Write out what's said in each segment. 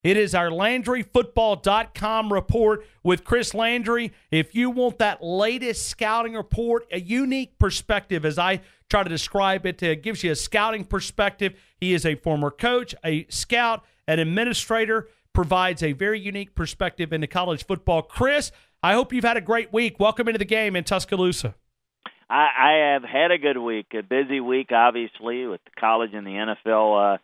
It is our LandryFootball.com report with Chris Landry. If you want that latest scouting report, a unique perspective, as I try to describe it, gives you a scouting perspective. He is a former coach, a scout, an administrator, provides a very unique perspective into college football. Chris, I hope you've had a great week. Welcome into the game in Tuscaloosa. I have had a good week, a busy week, obviously, with the college and the NFL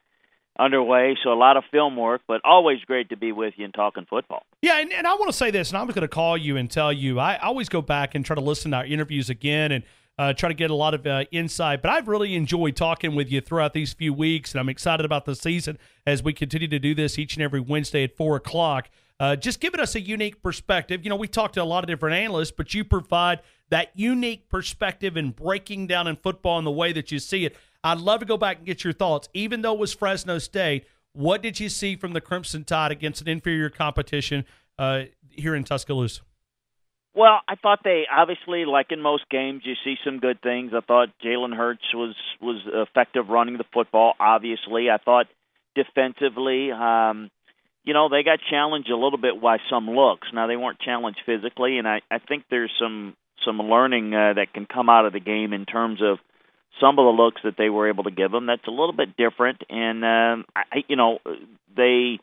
underway, so a lot of film work, but always great to be with you and talking football. Yeah, and I want to say this, and I was going to call you and tell you, I always go back and try to listen to our interviews again and try to get a lot of insight, but I've really enjoyed talking with you throughout these few weeks, and I'm excited about the season as we continue to do this each and every Wednesday at 4 o'clock. Just giving us a unique perspective. You know, we talk to a lot of different analysts, but you provide that unique perspective in breaking down in football in the way that you see it. I'd love to go back and get your thoughts. Even though it was Fresno State, what did you see from the Crimson Tide against an inferior competition here in Tuscaloosa? Well, I thought they obviously, like in most games, you see some good things. I thought Jalen Hurts was effective running the football. Obviously, I thought defensively, they got challenged a little bit by some looks. Now they weren't challenged physically, and I think there's some learning that can come out of the game in terms of some of the looks that they were able to give them. That's a little bit different, and they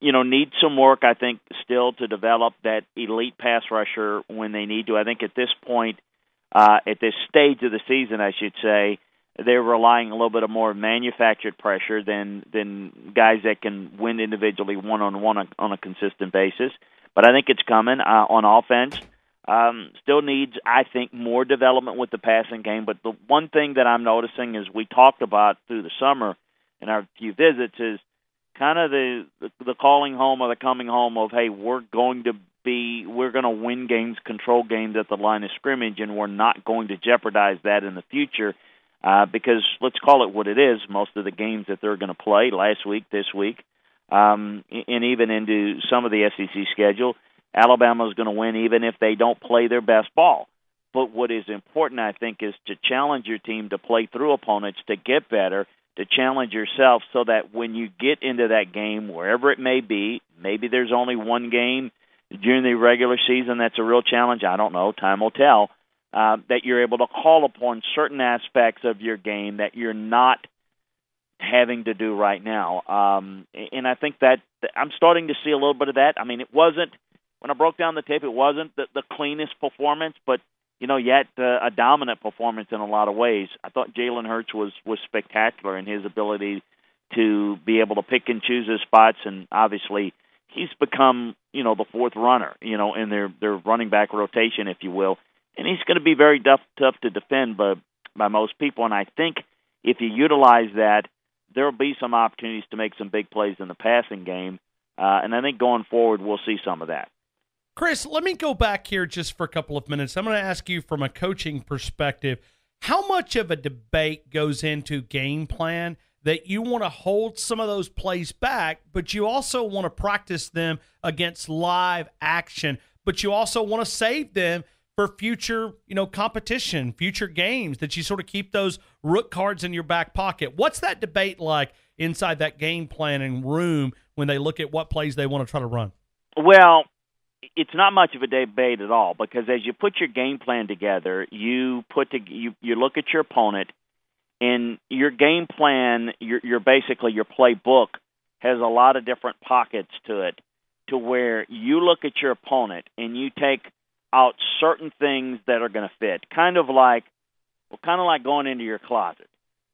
need some work, I think, still to develop that elite pass rusher when they need to. I think at this point, at this stage of the season, I should say, they're relying a little bit of more manufactured pressure than guys that can win individually one-on-one on a consistent basis. But I think it's coming on offense. Still needs, I think, more development with the passing game. But the one thing that I'm noticing is we talked about through the summer in our few visits is kind of the calling home or the coming home of, hey, we're going to win games, control games at the line of scrimmage, and we're not going to jeopardize that in the future because let's call it what it is. Most of the games that they're going to play last week, this week, and even into some of the SEC schedule, Alabama's going to win even if they don't play their best ball. But what is important, I think, is to challenge your team to play through opponents, to get better, to challenge yourself so that when you get into that game, wherever it may be, maybe there's only one game during the regular season that's a real challenge, I don't know, time will tell, that you're able to call upon certain aspects of your game that you're not having to do right now. And I think that I'm starting to see a little bit of that. I mean, it wasn't, when I broke down the tape, it wasn't the cleanest performance, but yet a dominant performance in a lot of ways. I thought Jalen Hurts was spectacular in his ability to be able to pick and choose his spots, and obviously he's become, the fourth runner, in their running back rotation, if you will. And he's going to be very tough to defend by most people, and I think if you utilize that, there will be some opportunities to make some big plays in the passing game, and I think going forward we'll see some of that. Chris, let me go back here just for a couple of minutes. I'm going to ask you from a coaching perspective, how much of a debate goes into game plan that you want to hold some of those plays back, but you also want to practice them against live action, but you also want to save them for future, competition, future games, that you sort of keep those rook cards in your back pocket? What's that debate like inside that game planning room when they look at what plays they want to try to run? Well, it's not much of a debate at all, because as you put your game plan together, you look at your opponent, and your game plan, your basically your playbook has a lot of different pockets to it, to where you look at your opponent and you take out certain things that are going to fit, kind of like going into your closet.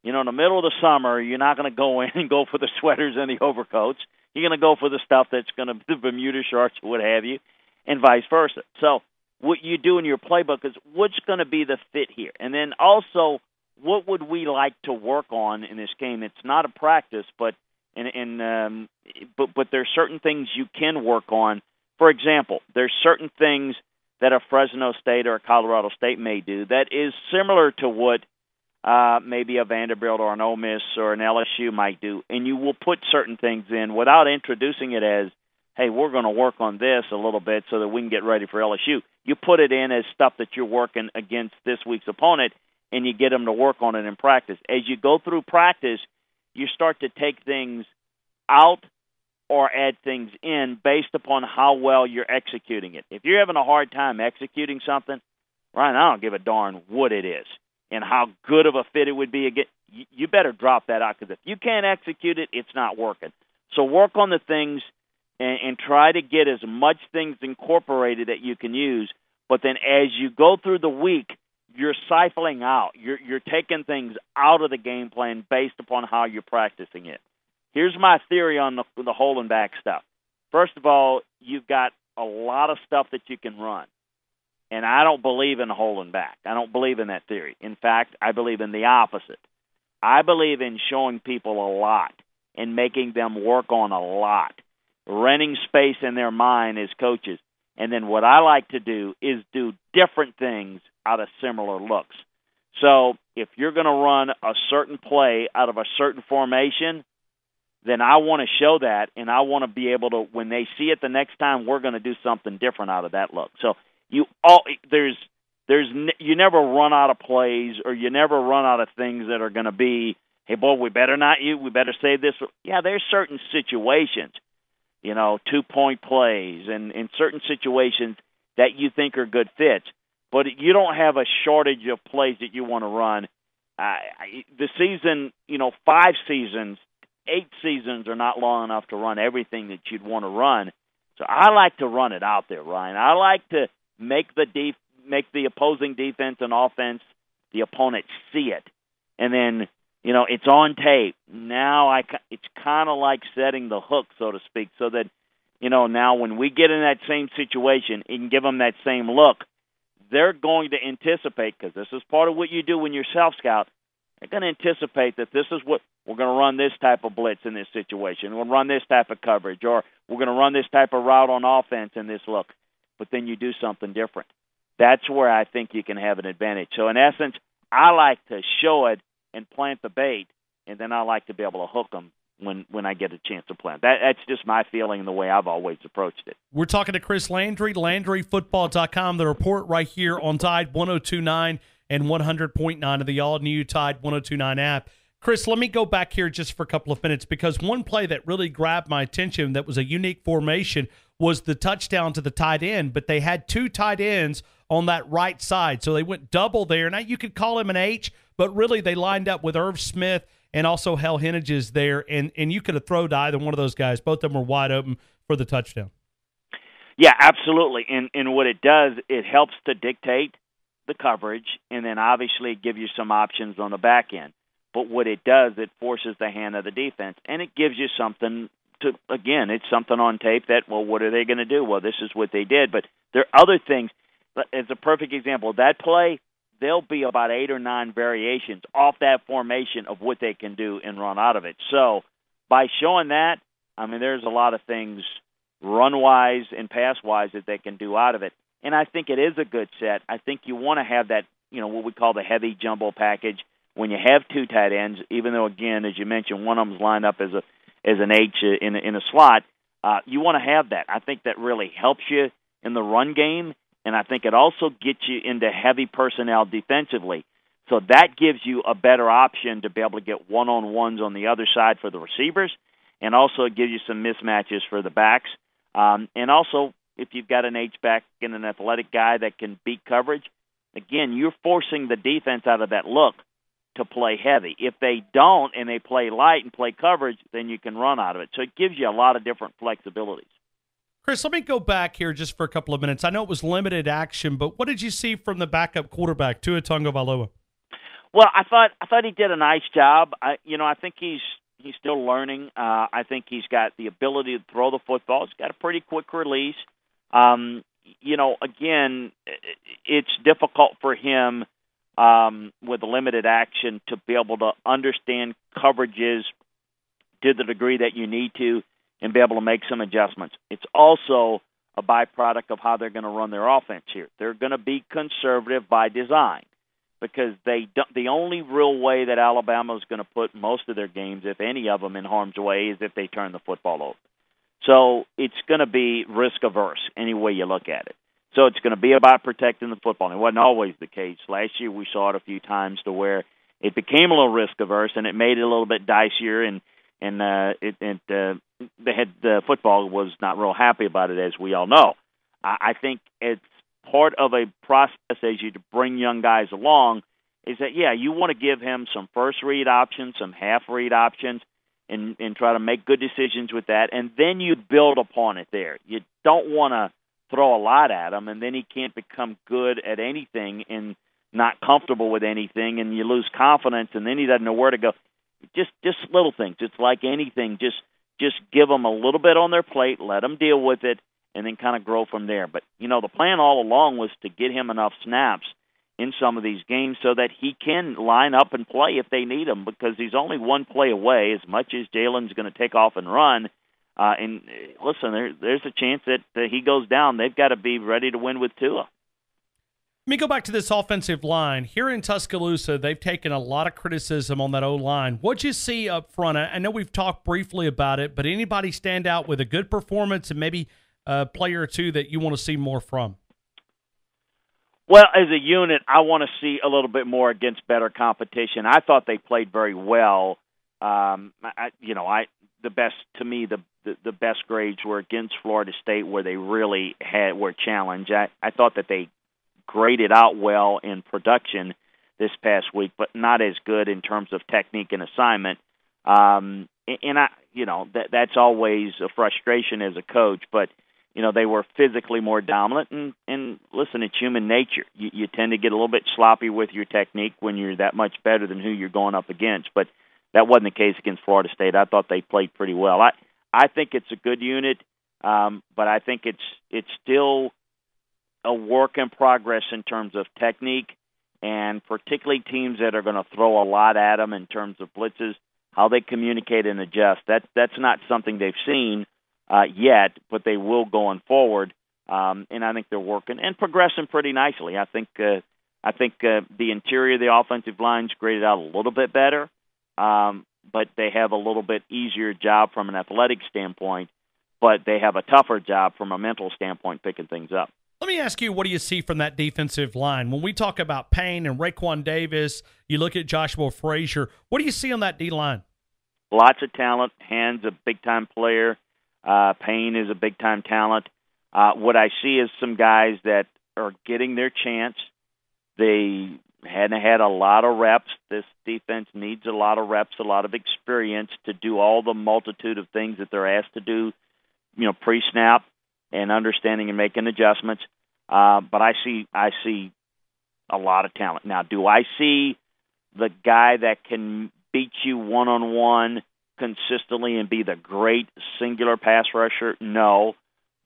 In the middle of the summer, you're not going to go in and go for the sweaters and the overcoats. You're going to go for the stuff that's going to, the Bermuda shorts or what have you, and vice versa. So what you do in your playbook is what's going to be the fit here. And then also, what would we like to work on in this game? It's not a practice, but there's certain things you can work on. For example, there's certain things that a Fresno State or a Colorado State may do that is similar to what maybe a Vanderbilt or an Ole Miss or an LSU might do. And you will put certain things in without introducing it as, hey, we're going to work on this a little bit so that we can get ready for LSU. You put it in as stuff that you're working against this week's opponent, and you get them to work on it in practice. As you go through practice, you start to take things out or add things in based upon how well you're executing it. If you're having a hard time executing something, Ryan, I don't give a darn what it is and how good of a fit it would be. Again, you better drop that out, because if you can't execute it, it's not working. So work on the things and try to get as much things incorporated that you can use. But then as you go through the week, you're siphoning out. You're taking things out of the game plan based upon how you're practicing it. Here's my theory on the holding back stuff. First of all, you've got a lot of stuff that you can run. And I don't believe in holding back. I don't believe in that theory. In fact, I believe in the opposite. I believe in showing people a lot and making them work on a lot, renting space in their mind as coaches. And then what I like to do is do different things out of similar looks. So if you're going to run a certain play out of a certain formation, then I want to show that, and I want to be able to, when they see it the next time, we're going to do something different out of that look. So you never run out of plays, or you never run out of things that are going to be, hey, boy, we better save this. Yeah, there's certain situations, 2-point plays and in certain situations that you think are good fits. But you don't have a shortage of plays that you want to run. The season, 5 seasons, 8 seasons are not long enough to run everything that you'd want to run. So I like to run it out there, Ryan. I like to make the opposing defense and offense, the opponent, see it. And then, it's on tape. Now it's kind of like setting the hook, so to speak, so that, now when we get in that same situation and give them that same look, they're going to anticipate, because this is part of what you do when you're self-scout, they're going to anticipate that this is what we're going to run, this type of blitz in this situation. We'll run this type of coverage, or we're going to run this type of route on offense in this look. But then you do something different. That's where I think you can have an advantage. So in essence, I like to show it and plant the bait, and then I like to be able to hook them when I get a chance to plant. That's just my feeling and the way I've always approached it. We're talking to Chris Landry, LandryFootball.com, the report right here on Tide 102.9 and 100.9 of the all-new Tide 102.9 app. Chris, let me go back here just for a couple of minutes, because one play that really grabbed my attention that was a unique formation was the touchdown to the tight end, but they had 2 tight ends on that right side, so they went double there. Now, you could call him an H, but really they lined up with Irv Smith and also Hell Henniges there, and you could have thrown to either one of those guys. Both of them were wide open for the touchdown. Yeah, absolutely. And what it does, it helps to dictate the coverage, and then obviously give you some options on the back end. But what it does, it forces the hand of the defense, and it gives you something to, again, it's something on tape that, well, what are they going to do? Well, this is what they did. But there are other things. As a perfect example, that play, there'll be about 8 or 9 variations off that formation of what they can do and run out of it. So by showing that, there's a lot of things run-wise and pass-wise that they can do out of it. And I think it is a good set. I think you want to have that, what we call the heavy jumbo package when you have 2 tight ends, even though, again, as you mentioned, one of them's lined up as an H in a slot. You want to have that. I think that really helps you in the run game, and I think it also gets you into heavy personnel defensively. So that gives you a better option to be able to get one-on-ones on the other side for the receivers, and also it gives you some mismatches for the backs. And also, if you've got an H-back and an athletic guy that can beat coverage, again, you're forcing the defense out of that look to play heavy. If they don't and they play light and play coverage, then you can run out of it. So it gives you a lot of different flexibilities. Chris, let me go back here just for a couple of minutes. I know it was limited action, but what did you see from the backup quarterback, Tua Tagovailoa? Well, I thought he did a nice job. I think he's still learning. I think he's got the ability to throw the football. He's got a pretty quick release. Again, it's difficult for him with limited action to be able to understand coverages to the degree that you need to and be able to make some adjustments. It's also a byproduct of how they're going to run their offense here. They're going to be conservative by design because the only real way that Alabama is going to put most of their games, if any of them, in harm's way is if they turn the football over. So it's going to be risk-averse any way you look at it. So it's going to be about protecting the football. And it wasn't always the case. Last year we saw it a few times to where it became a little risk-averse and it made it a little bit dicier. And and the football was not real happy about it, as we all know. I think it's part of a process as you bring young guys along is that, yeah, you want to give him some first-read options, some half-read options, and try to make good decisions with that, and then you build upon it there. You don't want to throw a lot at him, and then he can't become good at anything and not comfortable with anything, and you lose confidence, and then he doesn't know where to go. Just little things. It's like anything. Just give them a little bit on their plate, let them deal with it, and then kind of grow from there. But, the plan all along was to get him enough snaps in some of these games so that he can line up and play if they need him, because he's only one play away, as much as Jalen's going to take off and run. And listen, there's a chance that he goes down. They've got to be ready to win with Tua. Let me go back to this offensive line. Here in Tuscaloosa, they've taken a lot of criticism on that O-line. What'd you see up front? I know we've talked briefly about it, but anybody stand out with a good performance and maybe a player or two that you want to see more from? Well, as a unit, I want to see a little bit more against better competition. I thought they played very well. The best grades were against Florida State, where they really were challenged. I thought that they graded out well in production this past week, but not as good in terms of technique and assignment. That's always a frustration as a coach, but they were physically more dominant, and listen, it's human nature. You tend to get a little bit sloppy with your technique when you're that much better than who you're going up against, but that wasn't the case against Florida State. I thought they played pretty well. I think it's a good unit, but I think it's still a work in progress in terms of technique, and particularly teams that are going to throw a lot at them in terms of blitzes, how they communicate and adjust. That's not something they've seen yet, but they will going forward, and I think they're working and progressing pretty nicely. I think the interior of the offensive line's graded out a little bit better, but they have a little bit easier job from an athletic standpoint, but they have a tougher job from a mental standpoint picking things up. Let me ask you, what do you see from that defensive line? When we talk about Payne and Raekwon Davis, you look at Joshua Frazier, what do you see on that D-line? Lots of talent. Hand's a big-time player. Payne is a big-time talent. What I see is some guys that are getting their chance. They hadn't had a lot of reps. This defense needs a lot of reps, a lot of experience to do all the multitude of things that they're asked to do, pre-snap and understanding and making adjustments. But I see a lot of talent. Now, do I see the guy that can beat you one-on-one consistently and be the great singular pass rusher? No,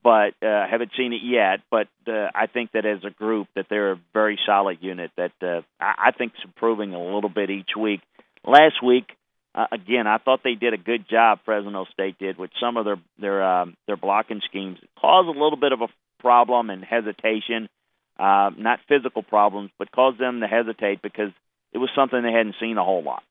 but haven't seen it yet. But I think that as a group that they're a very solid unit that I think is improving a little bit each week. Last week, again, I thought they did a good job, Fresno State did, with some of their blocking schemes. It caused a little bit of a problem and hesitation, not physical problems, but caused them to hesitate because it was something they hadn't seen a whole lot.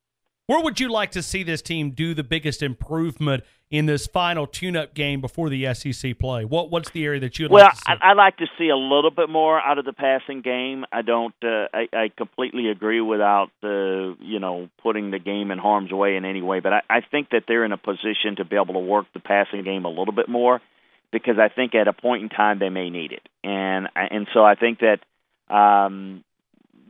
Where would you like to see this team do the biggest improvement in this final tune-up game before the SEC play? What's the area that you'd like to see? Well, I'd like to see a little bit more out of the passing game. I don't. I completely agree without putting the game in harm's way in any way. But I think that they're in a position to be able to work the passing game a little bit more, because I think at a point in time they may need it. And so I think that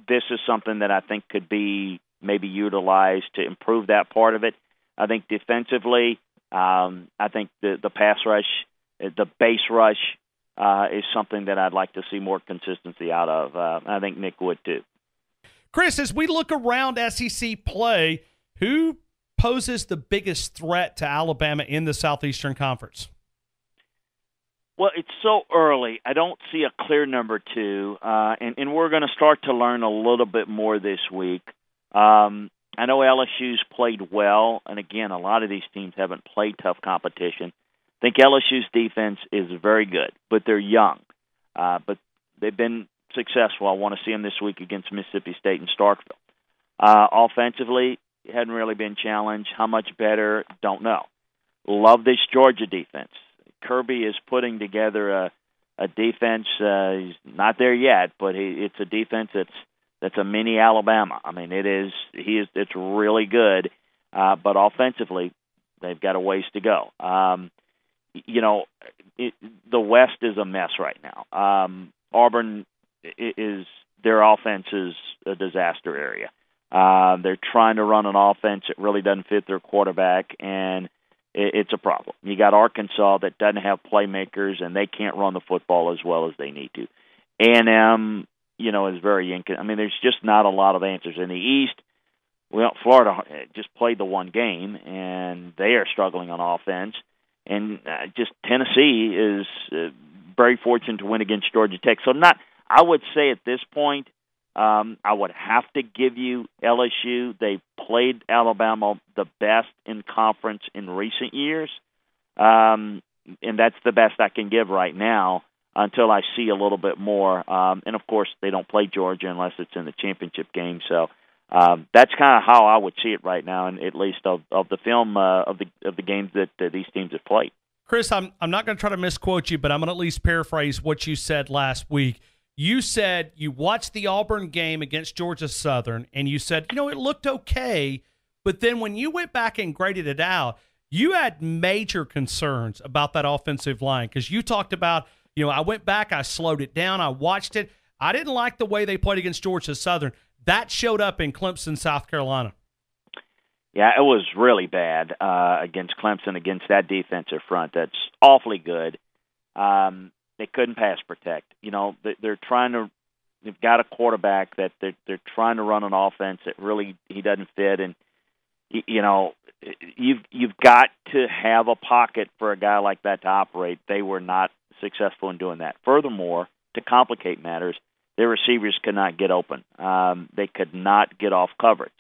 this is something that I think could be maybe utilized to improve that part of it. I think defensively, I think the pass rush, the base rush, is something that I'd like to see more consistency out of. I think Nick would too. Chris, as we look around SEC play, who poses the biggest threat to Alabama in the Southeastern Conference? Well, it's so early. I don't see a clear number two, and we're going to start to learn a little bit more this week. I know LSU's played well, and again, a lot of these teams haven't played tough competition. I think LSU's defense is very good, but they're young. But they've been successful. I want to see them this week against Mississippi State and Starkville. Offensively, hadn't really been challenged. How much better? Don't know. Love this Georgia defense. Kirby is putting together a defense. He's not there yet, but it's a defense that's a mini Alabama. I mean, it's really good. But offensively, They've got a ways to go. The West is a mess right now. Auburn is their offense is a disaster area. They're trying to run an offense that really doesn't fit their quarterback, and it's a problem. You got Arkansas that doesn't have playmakers, and they can't run the football as well as they need to. A&M, is very there's just not a lot of answers. In the East, well, Florida just played the one game, and they are struggling on offense. And just Tennessee is very fortunate to win against Georgia Tech. So I would say at this point, I would have to give you LSU. They played Alabama the best in conference in recent years, and that's the best I can give right now until I see a little bit more. And, of course, they don't play Georgia unless it's in the championship game. So that's kind of how I would see it right now, and at least of the film of the games that these teams have played. Chris, I'm not going to try to misquote you, but I'm going to at least paraphrase what you said last week. You said you watched the Auburn game against Georgia Southern, and you said, it looked okay, but then when you went back and graded it out, you had major concerns about that offensive line because you talked about, I went back, I slowed it down, I watched it. I didn't like the way they played against Georgia Southern. That showed up in Clemson, South Carolina. Yeah, it was really bad against Clemson, against that defensive front. That's awfully good. They couldn't pass protect. They're trying to. They've got a quarterback that they're trying to run an offense that really he doesn't fit, and you've got to have a pocket for a guy like that to operate. They were not successful in doing that. Furthermore, to complicate matters, their receivers could not get open. They could not get off coverage.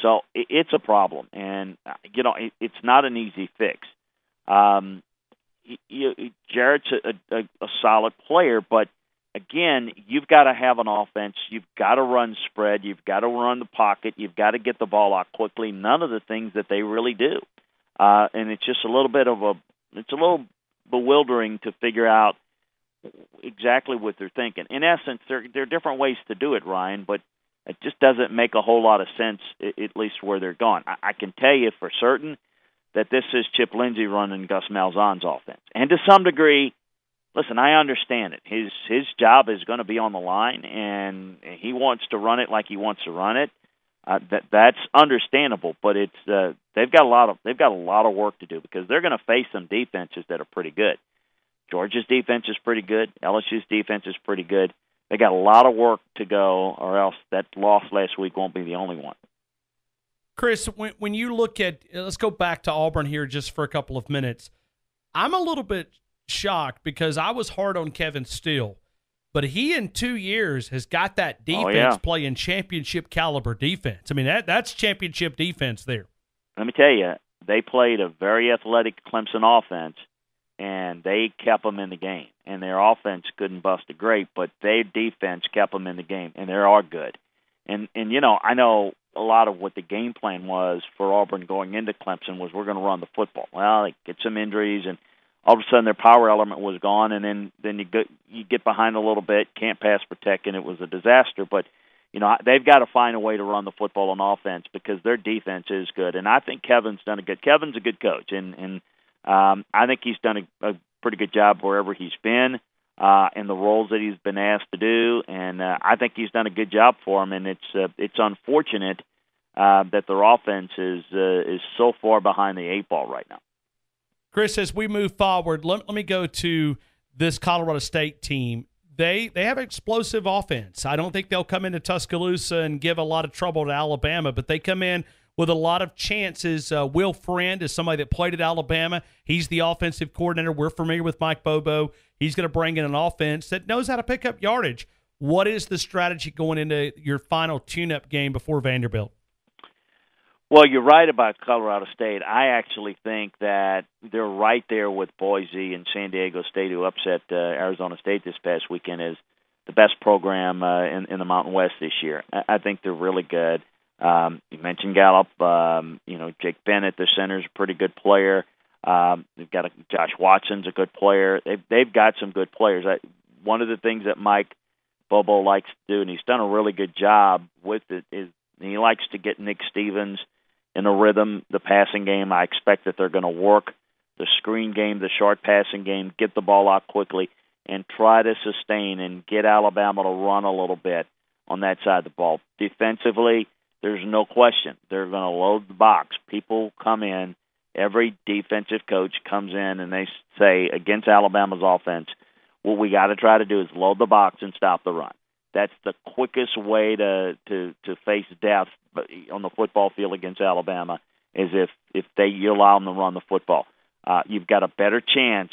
So it's a problem, and it's not an easy fix. Jarrett's a solid player, but again, you've got to have an offense. You've got to run spread. You've got to run the pocket. You've got to get the ball out quickly. None of the things that they really do, and it's just a little bewildering to figure out exactly what they're thinking. In essence, there are different ways to do it, Ryan, but it just doesn't make a whole lot of sense, at least where they're going. I can tell you for certain that this is Chip Lindsey running Gus Malzahn's offense. And to some degree, listen, I understand it. His job is going to be on the line, and he wants to run it like he wants to run it. That's understandable, but they've got a lot of work to do because they're going to face some defenses that are pretty good. Georgia's defense is pretty good. LSU's defense is pretty good. They got a lot of work to go, or else that loss last week won't be the only one. Chris, when you look at – let's go back to Auburn here just for a couple of minutes. I'm a little bit shocked because I was hard on Kevin Steele, but he in 2 years has got that defense playing championship caliber defense. I mean, that's championship defense there. Let me tell you, they played a very athletic Clemson offense, and they kept them in the game. And their offense couldn't bust a grape, but their defense kept them in the game, and they are good. And I know a lot of what the game plan was for Auburn going into Clemson was we're going to run the football. Well, they get some injuries, and all of a sudden their power element was gone, and then you get behind a little bit, can't pass protect, and it was a disaster. But they've got to find a way to run the football on offense because their defense is good. And I think Kevin's a good coach, and I think he's done a pretty good job wherever he's been in the roles that he's been asked to do, and I think he's done a good job for him. And it's unfortunate that their offense is so far behind the eight ball right now. Chris, as we move forward, let me go to this Colorado State team. They have explosive offense. I don't think they'll come into Tuscaloosa and give a lot of trouble to Alabama, but they come in with a lot of chances. Will Friend is somebody that played at Alabama. He's the offensive coordinator. We're familiar with Mike Bobo. He's going to bring in an offense that knows how to pick up yardage. What is the strategy going into your final tune-up game before Vanderbilt? Well, you're right about Colorado State. I actually think that they're right there with Boise and San Diego State, who upset Arizona State this past weekend, as the best program in the Mountain West this year. I think they're really good. You mentioned Gallup. Jake Bennett, the center, is a pretty good player. They've got Josh Watson's a good player. They've got some good players. One of the things that Mike Bobo likes to do, and he's done a really good job with it, is he likes to get Nick Stevens in a rhythm. The passing game, I expect that they're going to work the screen game, the short passing game, get the ball out quickly, and try to sustain and get Alabama to run a little bit on that side of the ball. Defensively, there's no question. They're going to load the box. People come in, every defensive coach comes in, and they say, against Alabama's offense, what we got to try to do is load the box and stop the run. That's the quickest way to face death on the football field against Alabama, is if you allow them to run the football. You've got a better chance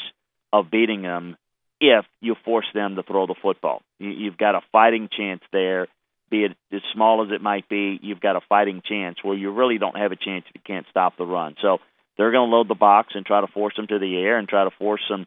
of beating them if you force them to throw the football. You've got a fighting chance there, be it as small as it might be. You've got a fighting chance where you really don't have a chance if you can't stop the run. So they're going to load the box and try to force them to the air and try to force some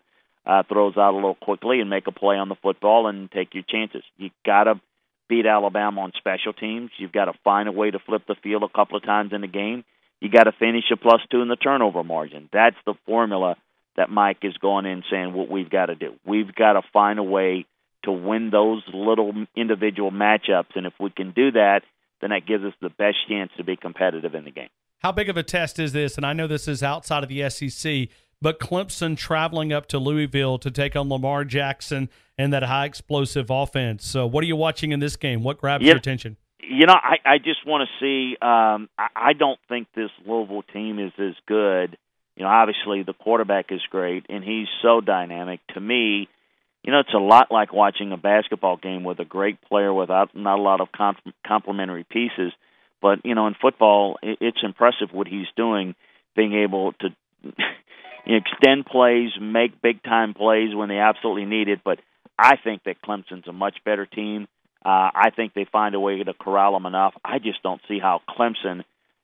throws out a little quickly and make a play on the football and take your chances. You got to beat Alabama on special teams. You've got to find a way to flip the field a couple of times in the game. You got to finish a +2 in the turnover margin. That's the formula that Mike is going in saying what we've got to do. We've got to find a way to win those little individual matchups, and if we can do that, then that gives us the best chance to be competitive in the game. How big of a test is this? And I know this is outside of the SEC, but Clemson traveling up to Louisville to take on Lamar Jackson and that high explosive offense. So what are you watching in this game? What grabs your attention? You know, I just want to see I don't think this Louisville team is as good. You know, obviously the quarterback is great, and he's so dynamic. To me, you know, it's a lot like watching a basketball game with a great player without not a lot of complementary pieces. But, you know, in football, it's impressive what he's doing, being able to extend plays, make big-time plays when they absolutely need it. But I think that Clemson's a much better team. I think they find a way to corral them enough. I just don't see how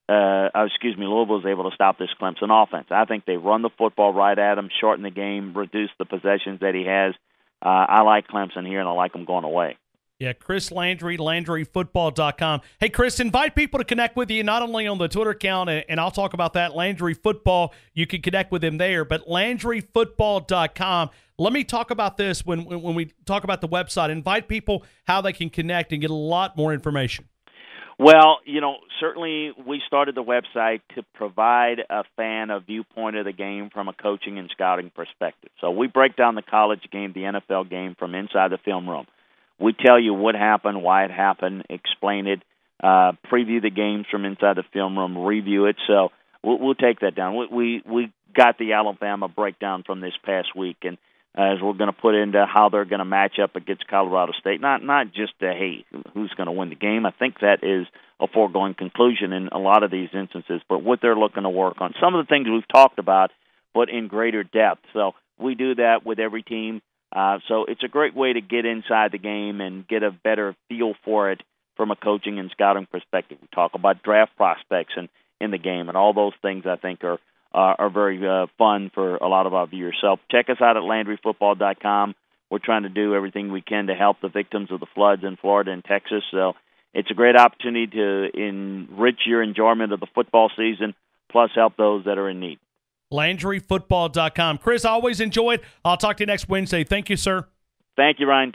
Louisville is able to stop this Clemson offense. I think they run the football right at him, shorten the game, reduce the possessions that he has. I like Clemson here, and I like them going away. Yeah, Chris Landry, LandryFootball.com. Hey, Chris, invite people to connect with you, not only on the Twitter account, and I'll talk about that, Landry Football. You can connect with him there, but LandryFootball.com. Let me talk about this when we talk about the website. Invite people how they can connect and get a lot more information. Well, you know, certainly we started the website to provide a fan a viewpoint of the game from a coaching and scouting perspective. So we break down the college game, the NFL game from inside the film room. We tell you what happened, why it happened, explain it, preview the games from inside the film room, review it. So we'll take that down. We got the Alabama breakdown from this past week, and as we're going to put into how they're going to match up against Colorado State. Not just, hey, who's going to win the game. I think that is a foregone conclusion in a lot of these instances, but what they're looking to work on. Some of the things we've talked about, but in greater depth. So we do that with every team. So it's a great way to get inside the game and get a better feel for it from a coaching and scouting perspective. We talk about draft prospects and in the game, and all those things I think are very fun for a lot of our viewers. So check us out at LandryFootball.com. We're trying to do everything we can to help the victims of the floods in Florida and Texas. So it's a great opportunity to enrich your enjoyment of the football season, plus help those that are in need. LandryFootball.com. Chris, I always enjoy it. I'll talk to you next Wednesday. Thank you, sir. Thank you, Ryan.